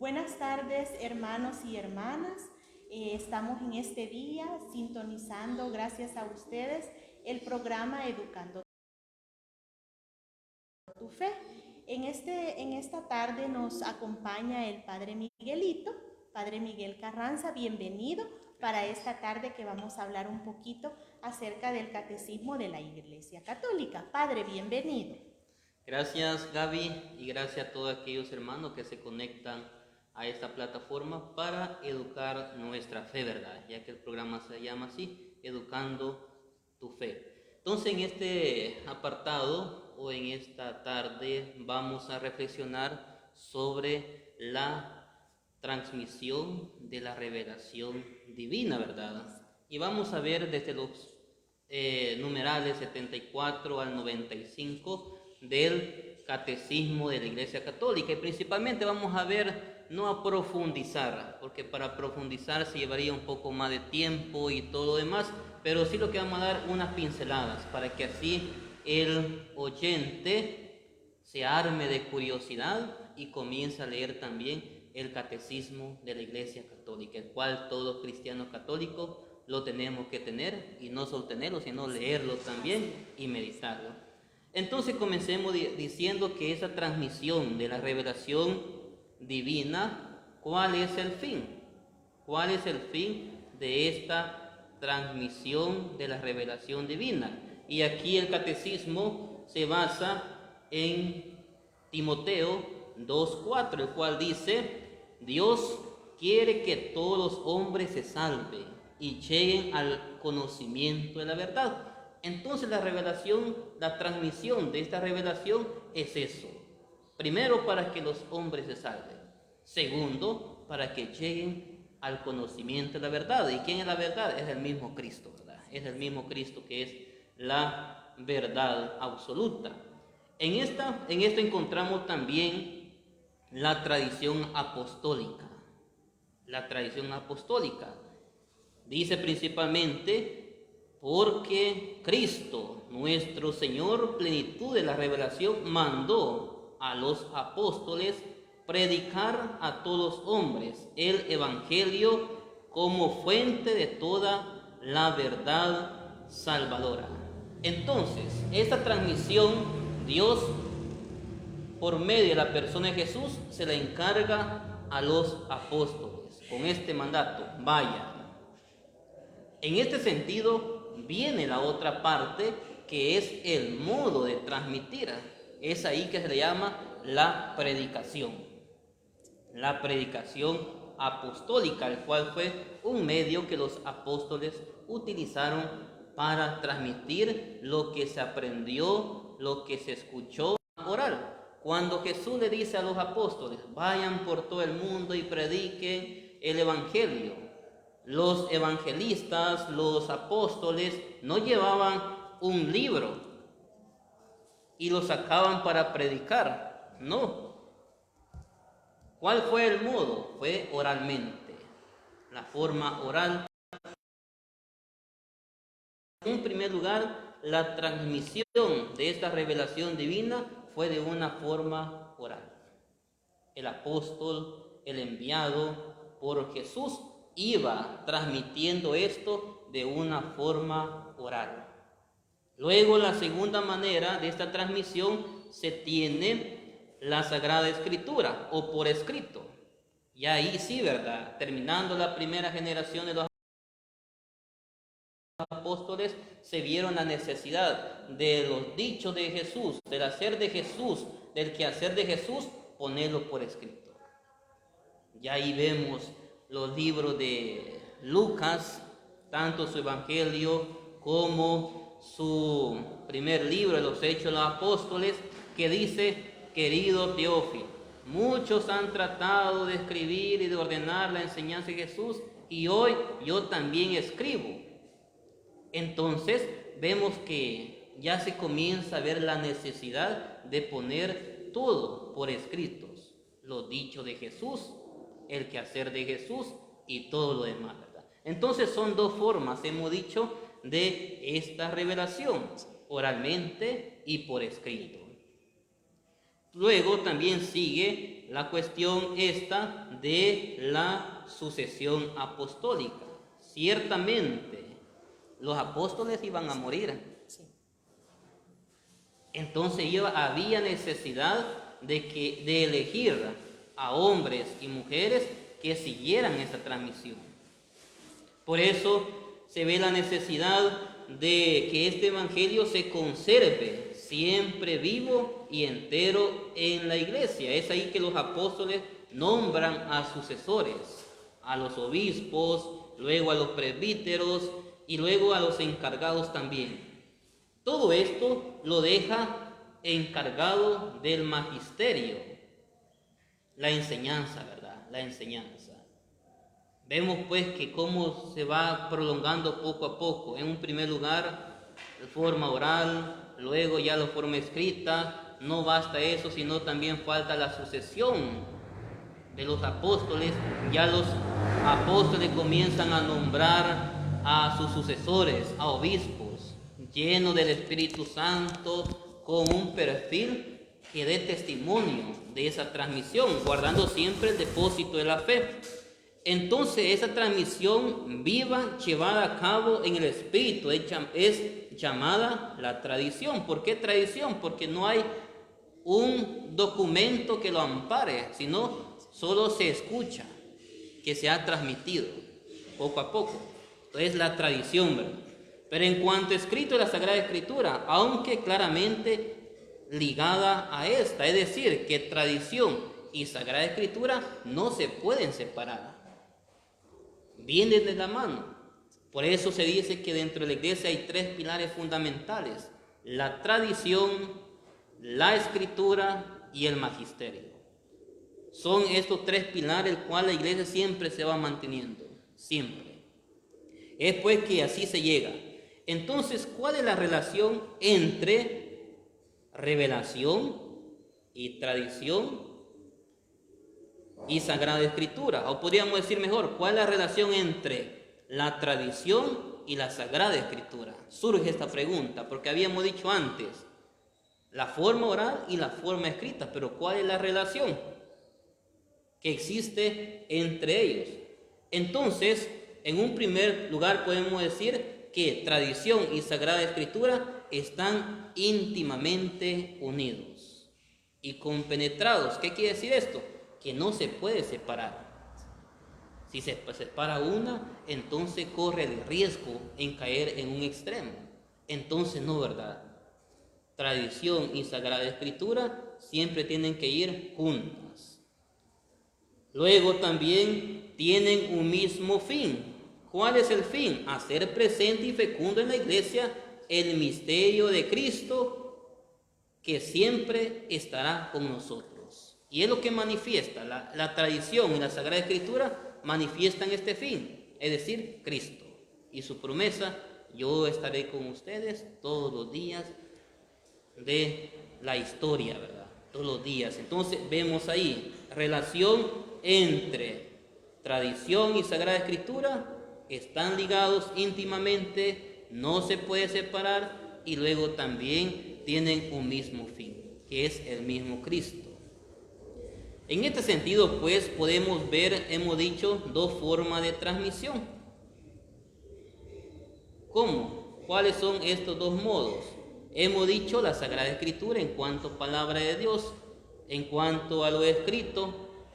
Buenas tardes, hermanos y hermanas. Estamos en este día sintonizando, gracias a ustedes, el programa Educando tu Fe. En esta tarde nos acompaña el Padre Miguelito, Padre Miguel Carranza. Bienvenido para esta tarde que vamos a hablar un poquito acerca del Catecismo de la Iglesia Católica. Padre, bienvenido. Gracias, Gaby, y gracias a todos aquellos hermanos que se conectan a esta plataforma para educar nuestra fe, ¿verdad? Ya que el programa se llama así, Educando tu Fe. Entonces, en este apartado o en esta tarde vamos a reflexionar sobre la transmisión de la revelación divina, ¿verdad? Y vamos a ver desde los numerales 74 al 95 del Catecismo de la Iglesia Católica, y principalmente vamos a ver, no a profundizar, porque para profundizar se llevaría un poco más de tiempo y todo lo demás, pero sí lo que vamos a dar unas pinceladas para que así el oyente se arme de curiosidad y comience a leer también el Catecismo de la Iglesia Católica, el cual todo cristiano católico lo tenemos que tener, y no solo tenerlo, sino leerlo también y meditarlo. Entonces comencemos diciendo que esa transmisión de la revelación divina, ¿cuál es el fin? ¿Cuál es el fin de esta transmisión de la revelación divina? Y aquí el catecismo se basa en Timoteo 2:4, el cual dice: Dios quiere que todos los hombres se salven y lleguen al conocimiento de la verdad. Entonces la revelación, la transmisión de esta revelación es eso. Primero, para que los hombres se salven. Segundo, para que lleguen al conocimiento de la verdad. ¿Y quién es la verdad? Es el mismo Cristo, ¿verdad? Es el mismo Cristo que es la verdad absoluta. En esto encontramos también la tradición apostólica. La tradición apostólica dice principalmente: porque Cristo, nuestro Señor, plenitud de la revelación, mandó a los apóstoles predicar a todos los hombres el Evangelio como fuente de toda la verdad salvadora. Entonces, esta transmisión, Dios, por medio de la persona de Jesús, se la encarga a los apóstoles con este mandato: vaya. En este sentido viene la otra parte, que es el modo de transmitir. Es ahí que se le llama la predicación apostólica, el cual fue un medio que los apóstoles utilizaron para transmitir lo que se aprendió, lo que se escuchó oral. Cuando Jesús le dice a los apóstoles: vayan por todo el mundo y prediquen el Evangelio, los evangelistas, los apóstoles, no llevaban un libro y lo sacaban para predicar, no. ¿Cuál fue el modo? Fue oralmente, la forma oral. En primer lugar, la transmisión de esta revelación divina fue de una forma oral. El apóstol, el enviado por Jesús, iba transmitiendo esto de una forma oral. Luego, la segunda manera de esta transmisión se tiene la Sagrada Escritura o por escrito. Y ahí sí, ¿verdad? Terminando la primera generación de los apóstoles, se vieron la necesidad de los dichos de Jesús, del hacer de Jesús, del quehacer de Jesús, ponerlo por escrito. Y ahí vemos los libros de Lucas, tanto su Evangelio como su primer libro de los Hechos de los Apóstoles, que dice: querido Teófilo, muchos han tratado de escribir y de ordenar la enseñanza de Jesús, y hoy yo también escribo. Entonces vemos que ya se comienza a ver la necesidad de poner todo por escritos, los dichos de Jesús, el quehacer de Jesús y todo lo demás, ¿verdad? Entonces son dos formas, hemos dicho, de esta revelación: oralmente y por escrito. Luego también sigue la cuestión esta de la sucesión apostólica. Ciertamente, los apóstoles iban a morir. Entonces había necesidad de elegir a hombres y mujeres que siguieran esta transmisión. Por eso se ve la necesidad de que este evangelio se conserve siempre vivo y entero en la iglesia. Es ahí que los apóstoles nombran a sucesores, a los obispos, luego a los presbíteros y luego a los encargados también. Todo esto lo deja encargado del magisterio, la enseñanza, ¿verdad? La enseñanza. Vemos pues que cómo se va prolongando poco a poco. En un primer lugar, de forma oral, luego ya la forma escrita. No basta eso, sino también falta la sucesión de los apóstoles. Ya los apóstoles comienzan a nombrar a sus sucesores, a obispos, llenos del Espíritu Santo, con un perfil que dé testimonio de esa transmisión, guardando siempre el depósito de la fe. Entonces esa transmisión viva, llevada a cabo en el Espíritu, es llamada la tradición. ¿Por qué tradición? Porque no hay un documento que lo ampare, sino solo se escucha que se ha transmitido poco a poco. Entonces la tradición, ¿verdad? Pero en cuanto escrito en la Sagrada Escritura, aunque claramente ligada a esta, es decir, que tradición y Sagrada Escritura no se pueden separar. Vienen de la mano. Por eso se dice que dentro de la iglesia hay tres pilares fundamentales: la tradición, la escritura y el magisterio. Son estos tres pilares el cual la iglesia siempre se va manteniendo, siempre. Es pues que así se llega. Entonces, ¿cuál es la relación entre revelación y tradición y Sagrada Escritura? O podríamos decir mejor, ¿cuál es la relación entre la tradición y la Sagrada Escritura? Surge esta pregunta, porque habíamos dicho antes, la forma oral y la forma escrita, pero ¿cuál es la relación que existe entre ellos? Entonces, en un primer lugar podemos decir que tradición y Sagrada Escritura están íntimamente unidos y compenetrados. ¿Qué quiere decir esto? Que no se puede separar. Si se separa una, entonces corre el riesgo en caer en un extremo. Entonces no, ¿verdad? Tradición y Sagrada Escritura siempre tienen que ir juntas. Luego también tienen un mismo fin. ¿Cuál es el fin? Hacer presente y fecundo en la iglesia el misterio de Cristo, que siempre estará con nosotros. Y es lo que manifiesta la tradición y la Sagrada Escritura, manifiestan este fin, es decir, Cristo. Y su promesa: yo estaré con ustedes todos los días de la historia, ¿verdad? Todos los días. Entonces vemos ahí relación entre tradición y Sagrada Escritura, están ligados íntimamente, no se puede separar, y luego también tienen un mismo fin, que es el mismo Cristo. En este sentido, pues, podemos ver, hemos dicho, dos formas de transmisión. ¿Cómo? ¿Cuáles son estos dos modos? Hemos dicho la Sagrada Escritura en cuanto a palabra de Dios, en cuanto a lo escrito,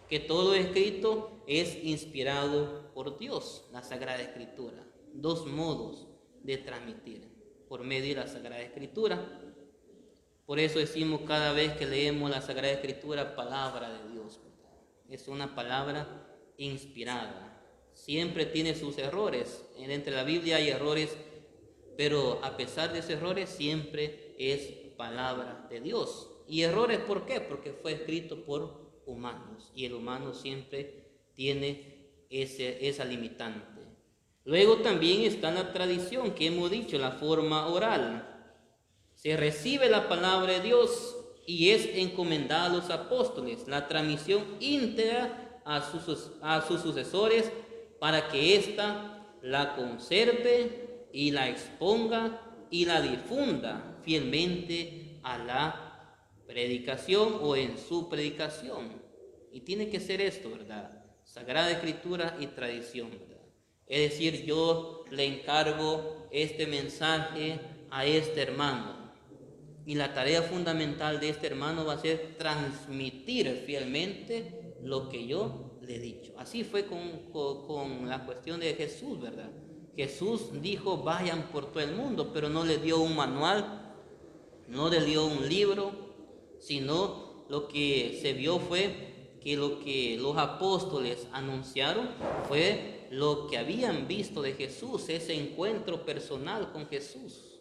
que todo lo escrito es inspirado por Dios, la Sagrada Escritura. Dos modos de transmitir por medio de la Sagrada Escritura. Por eso decimos cada vez que leemos la Sagrada Escritura, palabra de Dios. Es una palabra inspirada. Siempre tiene sus errores. Entre la Biblia hay errores, pero a pesar de esos errores siempre es palabra de Dios. ¿Y errores por qué? Porque fue escrito por humanos, y el humano siempre tiene esa limitante. Luego también está la tradición que hemos dicho, la forma oral. Se recibe la palabra de Dios y es encomendada a los apóstoles la transmisión íntegra a sus sucesores, para que ésta la conserve y la exponga y la difunda fielmente a la predicación o en su predicación. Y tiene que ser esto, ¿verdad? Sagrada Escritura y tradición, ¿verdad? Es decir, yo le encargo este mensaje a este hermano. Y la tarea fundamental de este hermano va a ser transmitir fielmente lo que yo le he dicho. Así fue con la cuestión de Jesús, ¿verdad? Jesús dijo, vayan por todo el mundo, pero no les dio un manual, no les dio un libro, sino lo que se vio fue que lo que los apóstoles anunciaron fue lo que habían visto de Jesús, ese encuentro personal con Jesús.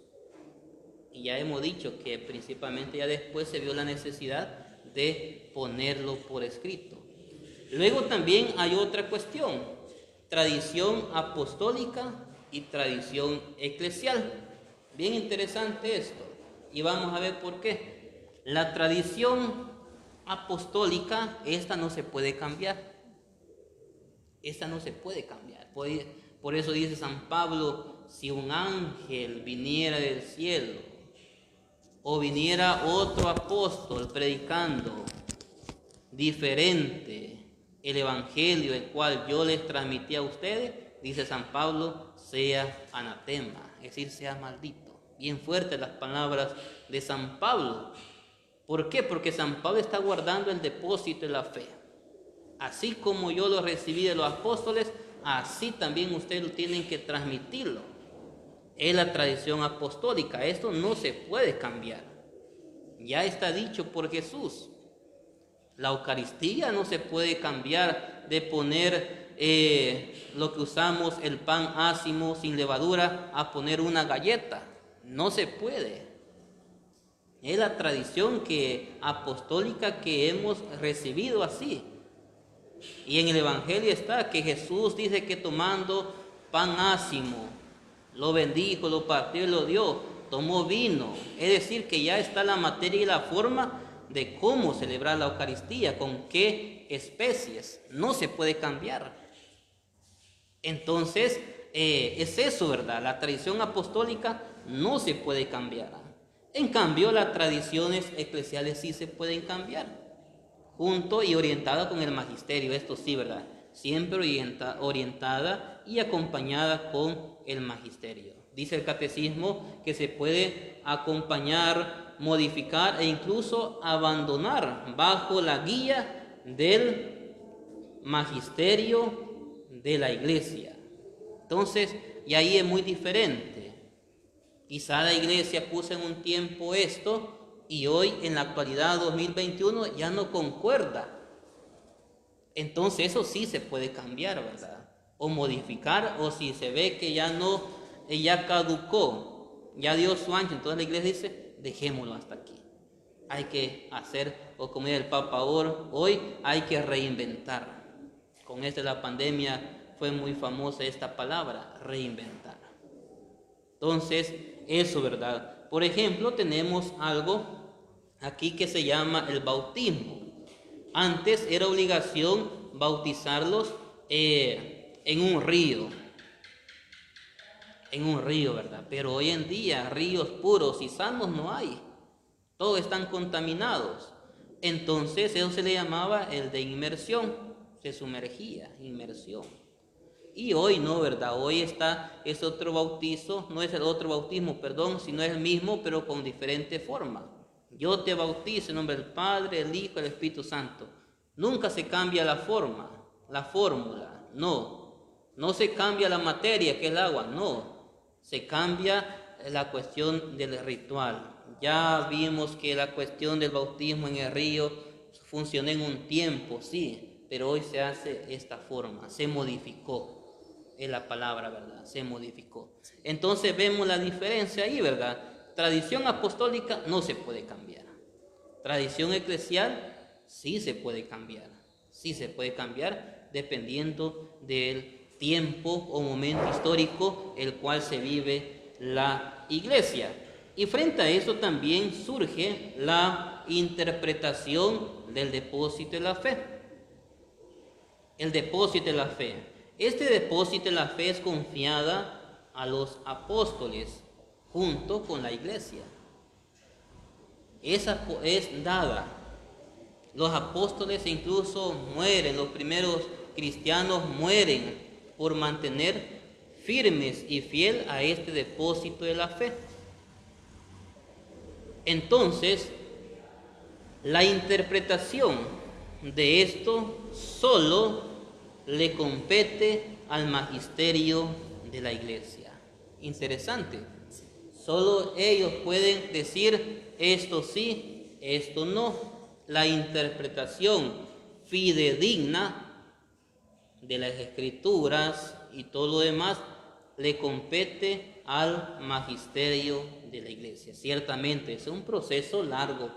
Y ya hemos dicho que principalmente ya después se vio la necesidad de ponerlo por escrito. Luego también hay otra cuestión, tradición apostólica y tradición eclesial. Bien interesante esto, y vamos a ver por qué. La tradición apostólica, esta no se puede cambiar. Esta no se puede cambiar. Por eso dice San Pablo, si un ángel viniera del cielo o viniera otro apóstol predicando diferente el evangelio el cual yo les transmití a ustedes, dice San Pablo, sea anatema, es decir, sea maldito. Bien fuertes las palabras de San Pablo. ¿Por qué? Porque San Pablo está guardando el depósito de la fe. Así como yo lo recibí de los apóstoles, así también ustedes tienen que transmitirlo. Es la tradición apostólica, esto no se puede cambiar. Ya está dicho por Jesús. La Eucaristía no se puede cambiar de poner lo que usamos, el pan ácimo sin levadura, a poner una galleta. No se puede. Es la tradición apostólica que hemos recibido así. Y en el Evangelio está que Jesús dice que tomando pan ácimo, lo bendijo, lo partió y lo dio, tomó vino. Es decir, que ya está la materia y la forma de cómo celebrar la Eucaristía, con qué especies. No se puede cambiar. Entonces, es eso, ¿verdad? La tradición apostólica no se puede cambiar. En cambio, las tradiciones eclesiales sí se pueden cambiar. Junto y orientada con el magisterio, esto sí, ¿verdad? Siempre orientada y acompañada con el magisterio. Dice el catecismo que se puede acompañar, modificar e incluso abandonar bajo la guía del magisterio de la iglesia. Entonces, y ahí es muy diferente. Quizá la iglesia puso en un tiempo esto, y hoy en la actualidad 2021 ya no concuerda. Entonces eso sí se puede cambiar, ¿verdad? O modificar, o si se ve que ya no, ya caducó, ya dio su ancho, entonces la iglesia dice, dejémoslo hasta aquí. Hay que hacer, o como dice el Papa hoy hay que reinventar. Con esto de la pandemia fue muy famosa esta palabra, reinventar. Entonces, eso, ¿verdad? Por ejemplo, tenemos algo aquí que se llama el bautismo. Antes era obligación bautizarlos en un río, ¿verdad? Pero hoy en día ríos puros y sanos no hay, todos están contaminados. Entonces eso se le llamaba el de inmersión, se sumergía, inmersión. Y hoy no, ¿verdad? Hoy es otro bautizo, no es el otro bautismo, perdón, sino es el mismo, pero con diferente forma. Yo te bautizo en nombre del Padre, el Hijo y el Espíritu Santo. Nunca se cambia la forma, la fórmula, no se cambia la materia, que es el agua, no. Se cambia la cuestión del ritual. Ya vimos que la cuestión del bautismo en el río funcionó en un tiempo, sí, pero hoy se hace esta forma, se modificó. Es la palabra, ¿verdad? Se modificó. Entonces vemos la diferencia ahí, ¿verdad? Tradición apostólica no se puede cambiar. Tradición eclesial sí se puede cambiar. Sí se puede cambiar dependiendo del tiempo o momento histórico el cual se vive la iglesia. Y frente a eso también surge la interpretación del depósito de la fe. El depósito de la fe. Este depósito de la fe es confiada a los apóstoles junto con la iglesia. Esa es dada. Los apóstoles incluso mueren, los primeros cristianos mueren por mantener firmes y fiel a este depósito de la fe. Entonces, la interpretación de esto solo le compete al magisterio de la iglesia. Interesante. Solo ellos pueden decir esto sí, esto no. La interpretación fidedigna de las escrituras y todo lo demás le compete al magisterio de la iglesia. Ciertamente es un proceso largo,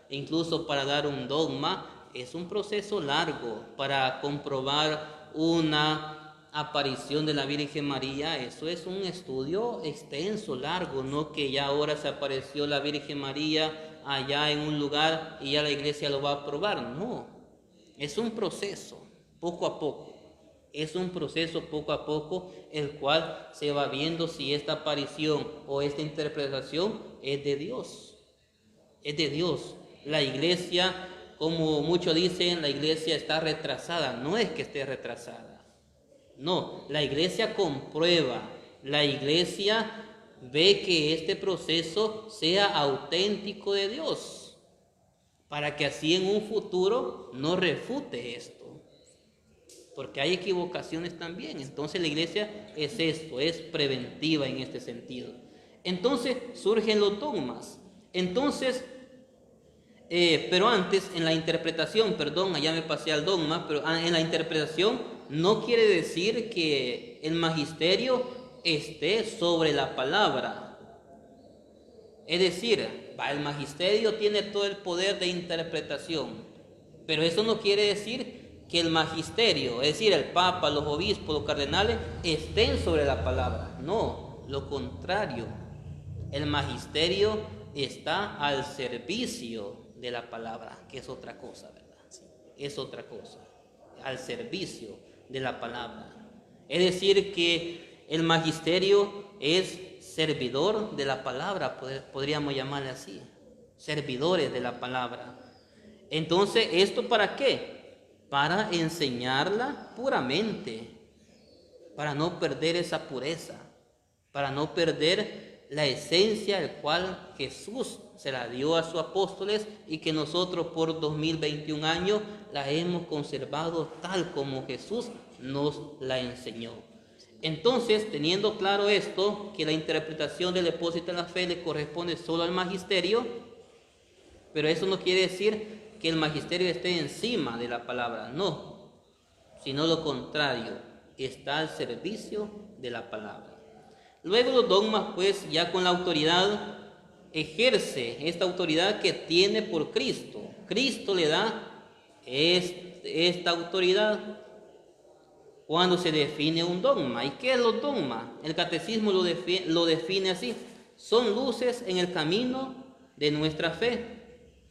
incluso para dar un dogma, es un proceso largo para comprobar una aparición de la Virgen María. Eso es un estudio extenso, largo, no que ya ahora se apareció la Virgen María allá en un lugar y ya la iglesia lo va a aprobar. No, es un proceso poco a poco. Es un proceso poco a poco el cual se va viendo si esta aparición o esta interpretación es de Dios. Es de Dios. La iglesia, como muchos dicen, la iglesia está retrasada. No es que esté retrasada. No, la iglesia comprueba. La iglesia ve que este proceso sea auténtico de Dios, para que así en un futuro no refute esto. Porque hay equivocaciones también. Entonces la iglesia es esto, es preventiva en este sentido. Entonces surgen los dogmas. Entonces, pero antes en la interpretación, allá me pasé al dogma, pero en la interpretación no quiere decir que el magisterio esté sobre la palabra. Es decir, el magisterio tiene todo el poder de interpretación, pero eso no quiere decir que el magisterio, es decir, el papa, los obispos, los cardenales, estén sobre la palabra. No, lo contrario. El magisterio está al servicio de la palabra, que es otra cosa, ¿verdad? Es otra cosa. Al servicio de la palabra. Es decir, que el magisterio es servidor de la palabra, podríamos llamarle así. Servidores de la palabra. Entonces, ¿esto para qué? Para enseñarla puramente, para no perder esa pureza, para no perder la esencia del cual Jesús se la dio a sus apóstoles y que nosotros por 2021 años la hemos conservado tal como Jesús nos la enseñó. Entonces, teniendo claro esto, que la interpretación del depósito de la fe le corresponde solo al magisterio, pero eso no quiere decir que el magisterio esté encima de la palabra, no, sino lo contrario, está al servicio de la palabra. Luego los dogmas, pues, ya con la autoridad, ejerce esta autoridad que tiene por Cristo. Cristo le da esta autoridad cuando se define un dogma. ¿Y qué es los dogmas? El catecismo lo define así: son luces en el camino de nuestra fe,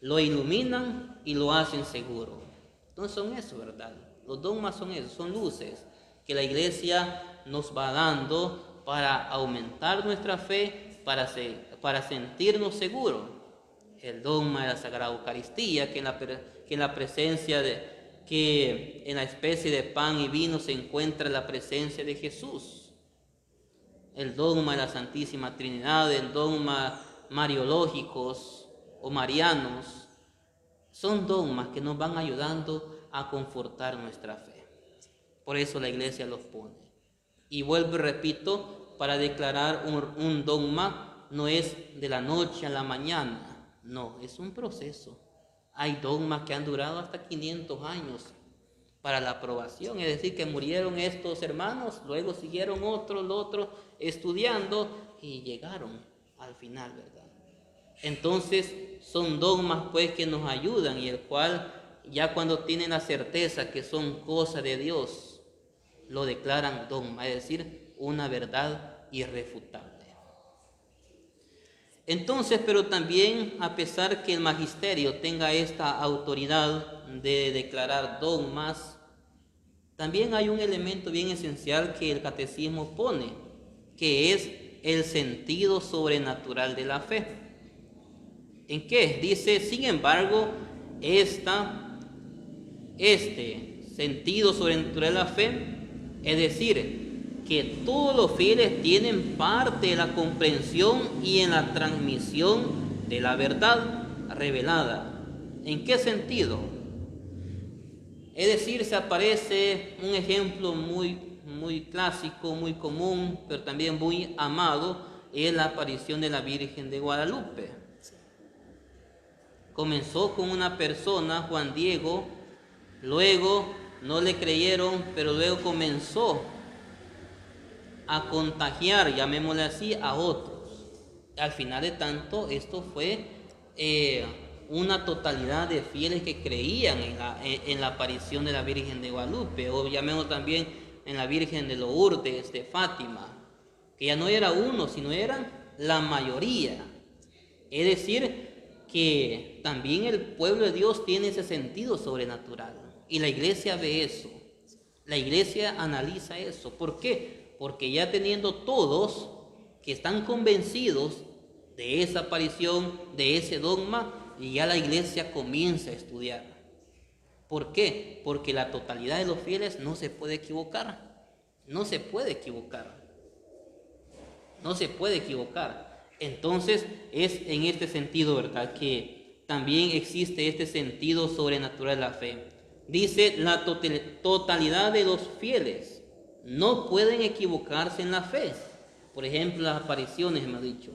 lo iluminan y lo hacen seguro. Entonces son eso, ¿verdad? Los dogmas son eso, son luces que la iglesia nos va dando para aumentar nuestra fe, para sentirnos seguros. El dogma de la Sagrada Eucaristía, que en la presencia que en la especie de pan y vino se encuentra la presencia de Jesús. El dogma de la Santísima Trinidad, el dogma mariológicos o marianos, son dogmas que nos van ayudando a confortar nuestra fe. Por eso la iglesia los pone. Y vuelvo y repito, para declarar un dogma no es de la noche a la mañana, no, es un proceso. Hay dogmas que han durado hasta 500 años para la aprobación, es decir, que murieron estos hermanos, luego siguieron otros estudiando y llegaron al final, ¿verdad? Entonces son dogmas pues que nos ayudan y el cual ya cuando tienen la certeza que son cosas de Dios, lo declaran dogma, es decir, una verdad irrefutable. Entonces, pero también a pesar que el magisterio tenga esta autoridad de declarar dogmas, también hay un elemento bien esencial que el catecismo pone, que es el sentido sobrenatural de la fe. ¿En qué? Dice, sin embargo, este sentido sobrenatural de la fe, es decir, que todos los fieles tienen parte de la comprensión y en la transmisión de la verdad revelada. ¿En qué sentido? Es decir, se aparece un ejemplo muy clásico, muy común, pero también muy amado, es la aparición de la Virgen de Guadalupe. Comenzó con una persona, Juan Diego, luego no le creyeron, pero luego comenzó a contagiar, llamémosle así, a otros. Al final de tanto, esto fue una totalidad de fieles que creían en la aparición de la Virgen de Guadalupe, o llamemos también en la Virgen de Lourdes, de Fátima, que ya no era uno, sino eran la mayoría. Es decir, que también el pueblo de Dios tiene ese sentido sobrenatural, y la iglesia ve eso, la iglesia analiza eso. ¿Por qué? Porque ya teniendo todos que están convencidos de esa aparición, de ese dogma, y ya la iglesia comienza a estudiar. ¿Por qué? Porque la totalidad de los fieles no se puede equivocar. No se puede equivocar. No se puede equivocar. Entonces es en este sentido, ¿verdad?, que también existe este sentido sobrenatural de la fe. Dice, la totalidad de los fieles no pueden equivocarse en la fe. Por ejemplo, las apariciones, me ha dicho.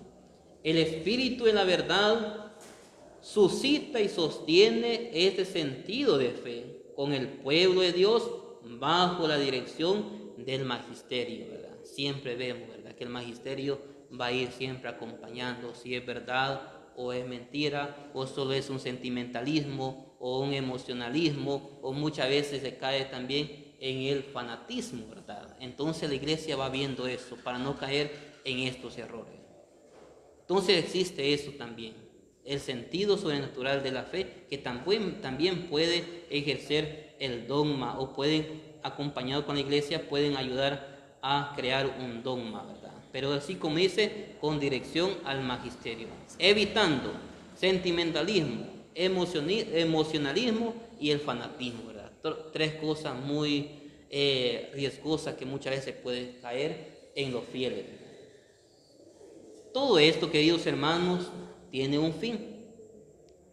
El Espíritu de la verdad suscita y sostiene este sentido de fe con el pueblo de Dios bajo la dirección del magisterio, ¿verdad? Siempre vemos, ¿verdad?, que el magisterio va a ir siempre acompañando si es verdad o es mentira, o solo es un sentimentalismo o un emocionalismo, o muchas veces se cae también en el fanatismo, ¿verdad? Entonces la iglesia va viendo eso para no caer en estos errores. Entonces existe eso también, el sentido sobrenatural de la fe, que también puede ejercer el dogma, o pueden, acompañado con la iglesia, pueden ayudar a crear un dogma, ¿verdad? Pero así como dice, con dirección al magisterio, evitando sentimentalismo, emocionalismo y el fanatismo, ¿verdad? Tres cosas muy riesgosas que muchas veces pueden caer en los fieles. Todo esto, queridos hermanos, tiene un fin,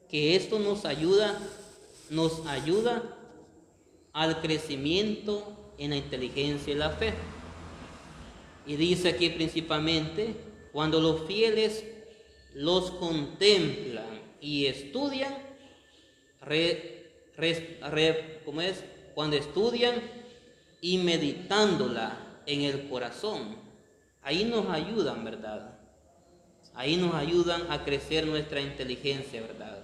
que esto nos ayuda al crecimiento en la inteligencia y la fe. Y dice aquí principalmente, cuando los fieles los contemplan y estudian, cuando estudian y meditándola en el corazón, ahí nos ayudan, ¿verdad? Ahí nos ayudan a crecer nuestra inteligencia, ¿verdad?,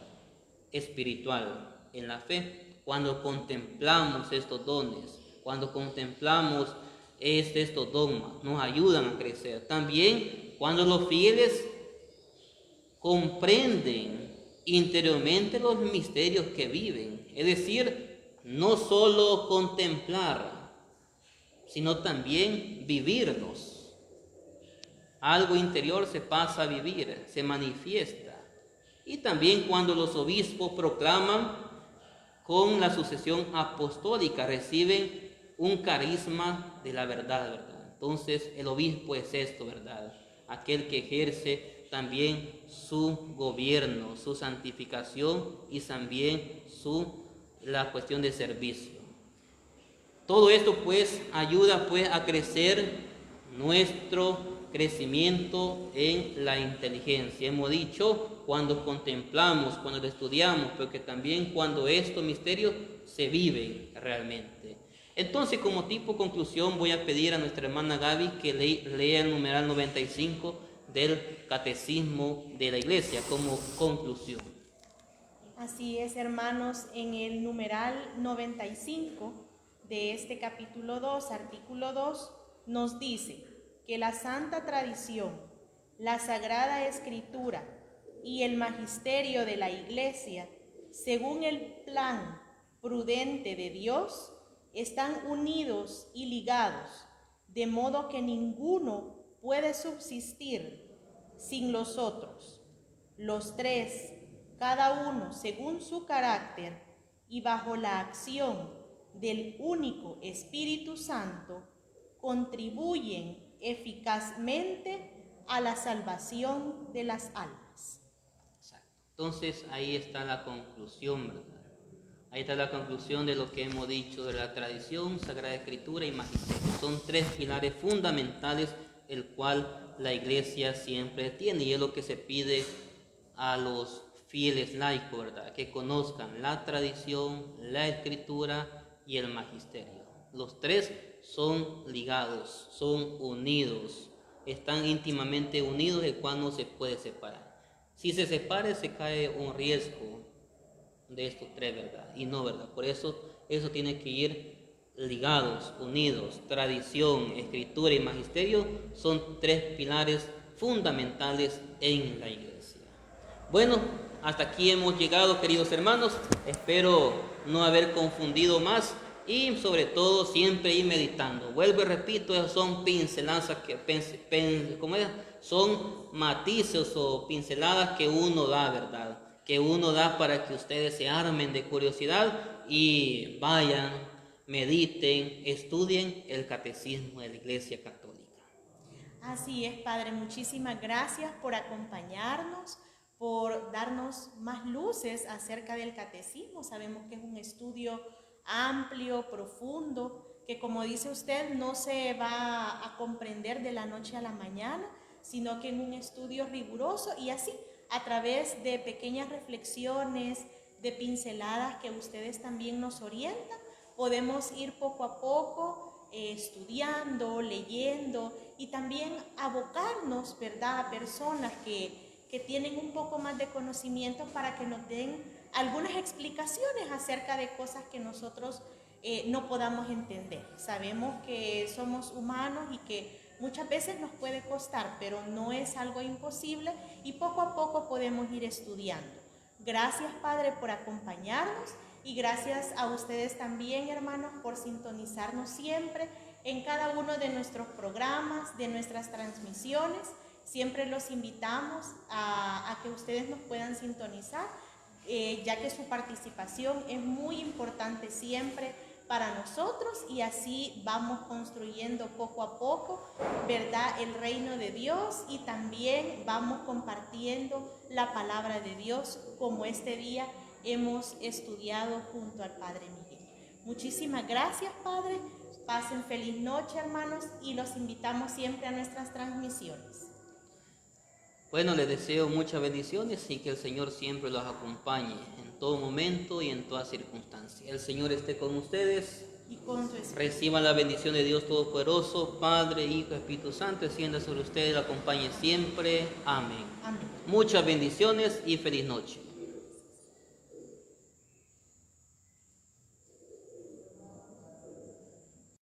espiritual en la fe. Cuando contemplamos estos dones, cuando contemplamos estos dogmas, nos ayudan a crecer. También cuando los fieles comprenden interiormente los misterios que viven, es decir, no solo contemplar, sino también vivirlos. Algo interior se pasa a vivir, se manifiesta. Y también cuando los obispos proclaman con la sucesión apostólica, reciben un carisma de la verdad, ¿verdad? Entonces el obispo es esto, ¿verdad? Aquel que ejerce también su gobierno, su santificación y también la cuestión de servicio. Todo esto pues ayuda pues a crecer nuestro crecimiento en la inteligencia. Hemos dicho, cuando contemplamos, cuando estudiamos, pero que también cuando estos misterios se viven realmente. Entonces, como tipo conclusión, voy a pedir a nuestra hermana Gaby que lea el numeral 95 del Catecismo de la Iglesia como conclusión. Así es, hermanos, en el numeral 95 de este capítulo 2, artículo 2, nos dice que la santa tradición, la sagrada escritura y el magisterio de la Iglesia, según el plan prudente de Dios, están unidos y ligados, de modo que ninguno puede subsistir sin los otros. Los tres, cada uno según su carácter y bajo la acción del único Espíritu Santo, contribuyen eficazmente a la salvación de las almas. Entonces ahí está la conclusión, ¿verdad? Ahí está la conclusión de lo que hemos dicho de la tradición, Sagrada Escritura y Magisterio. Son tres pilares fundamentales el cual la Iglesia siempre tiene, y es lo que se pide a los fieles laicos, ¿verdad? Que conozcan la tradición, la Escritura y el Magisterio. Los tres son ligados, son unidos, están íntimamente unidos, el cual no se puede separar. Si se separa, se cae un riesgo de estos tres, ¿verdad? Y no, ¿verdad? Por eso tiene que ir ligados, unidos. Tradición, escritura y magisterio son tres pilares fundamentales en la Iglesia. Bueno, hasta aquí hemos llegado, queridos hermanos. Espero no haber confundido más y sobre todo siempre ir meditando. Vuelvo y repito, esas son pinceladas son matices o pinceladas que uno da, ¿verdad? Que uno da para que ustedes se armen de curiosidad y vayan, mediten, estudien el catecismo de la Iglesia Católica. Así es, Padre, muchísimas gracias por acompañarnos, por darnos más luces acerca del catecismo. Sabemos que es un estudio amplio, profundo, que como dice usted, no se va a comprender de la noche a la mañana, sino que en un estudio riguroso y así, a través de pequeñas reflexiones, de pinceladas que ustedes también nos orientan, podemos ir poco a poco estudiando, leyendo y también abocarnos, ¿verdad?, a personas que tienen un poco más de conocimiento para que nos den algunas explicaciones acerca de cosas que nosotros no podamos entender. Sabemos que somos humanos y que muchas veces nos puede costar, pero no es algo imposible y poco a poco podemos ir estudiando. Gracias, Padre, por acompañarnos y gracias a ustedes también, hermanos, por sintonizarnos siempre en cada uno de nuestros programas, de nuestras transmisiones. Siempre los invitamos a que ustedes nos puedan sintonizar, ya que su participación es muy importante siempre para nosotros y así vamos construyendo poco a poco, ¿verdad?, el reino de Dios y también vamos compartiendo la palabra de Dios como este día hemos estudiado junto al Padre Miguel. Muchísimas gracias, Padre. Pasen feliz noche, hermanos, y los invitamos siempre a nuestras transmisiones. Bueno, les deseo muchas bendiciones y que el Señor siempre los acompañe en todo momento y en toda circunstancia. El Señor esté con ustedes. Y con su espíritu. Reciban la bendición de Dios Todopoderoso, Padre, Hijo, Espíritu Santo, descienda sobre ustedes, la acompañe siempre. Amén. Amén. Muchas bendiciones y feliz noche.